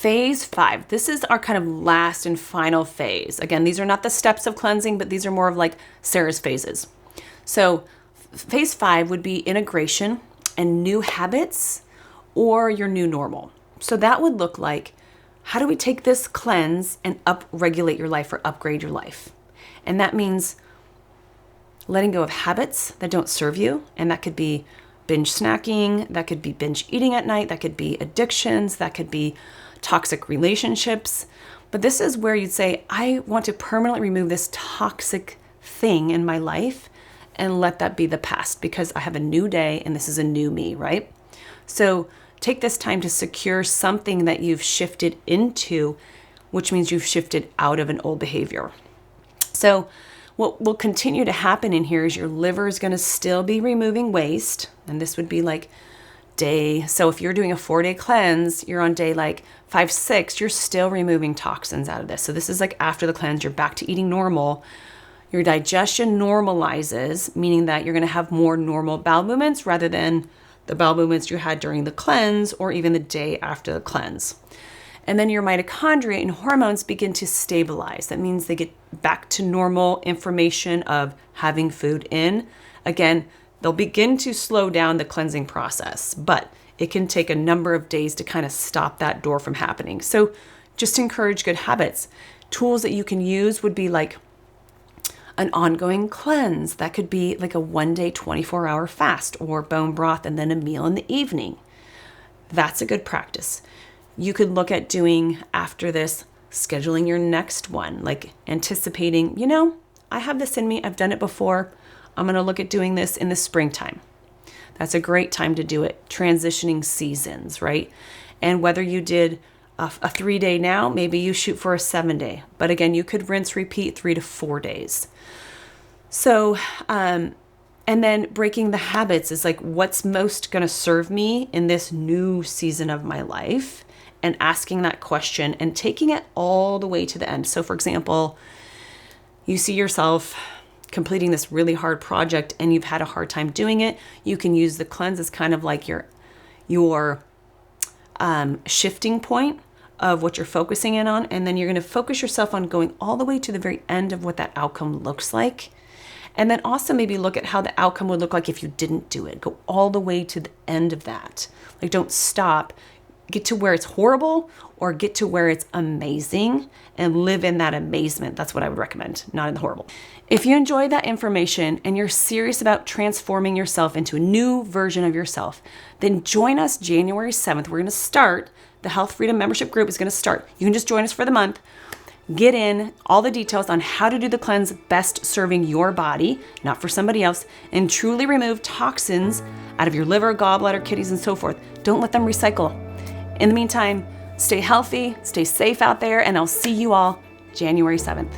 phase 5, this is our kind of last and final phase. Again, these are not the steps of cleansing, but these are more of like Sarah's phases. So phase 5 would be integration and new habits or your new normal. So that would look like, how do we take this cleanse and up-regulate your life or upgrade your life? And that means letting go of habits that don't serve you. And that could be binge snacking, that could be binge eating at night, that could be addictions, that could be toxic relationships. But this is where you'd say, I want to permanently remove this toxic thing in my life and let that be the past because I have a new day and this is a new me, right? So take this time to secure something that you've shifted into, which means you've shifted out of an old behavior. So what will continue to happen in here is your liver is going to still be removing waste. And this would be like so if you're doing a 4-day cleanse, you're on day like 5, 6, you're still removing toxins out of this. So this is like after the cleanse, you're back to eating normal. Your digestion normalizes, meaning that you're going to have more normal bowel movements rather than the bowel movements you had during the cleanse or even the day after the cleanse. And then your mitochondria and hormones begin to stabilize. That means they get back to normal information of having food in. Again, they'll begin to slow down the cleansing process, but it can take a number of days to kind of stop that door from happening. So just encourage good habits. Tools that you can use would be like an ongoing cleanse. That could be like a 1-day, 24-hour fast or bone broth and then a meal in the evening. That's a good practice. You could look at doing after this, scheduling your next one, like anticipating, I have this in me. I've done it before. I'm going to look at doing this in the springtime. That's a great time to do it. Transitioning seasons, right? And whether you did a 3-day now, maybe you shoot for a 7-day. But again, you could rinse, repeat 3 to 4 days. So, and then breaking the habits is like, what's most going to serve me in this new season of my life? And asking that question and taking it all the way to the end. So for example, you see yourself completing this really hard project and you've had a hard time doing it. You can use the cleanse as kind of like your shifting point of what you're focusing in on. And then you're going to focus yourself on going all the way to the very end of what that outcome looks like. And then also maybe look at how the outcome would look like if you didn't do it. Go all the way to the end of that. Like don't stop. Get to where it's horrible or get to where it's amazing and live in that amazement. That's what I would recommend, not in the horrible. If you enjoy that information and you're serious about transforming yourself into a new version of yourself, then join us January 7th. We're going to start. The Health Freedom Membership Group is going to start. You can just join us for the month. Get in all the details on how to do the cleanse best serving your body, not for somebody else, and truly remove toxins out of your liver, gallbladder, kidneys, and so forth. Don't let them recycle. In the meantime, stay healthy, stay safe out there, and I'll see you all January 7th.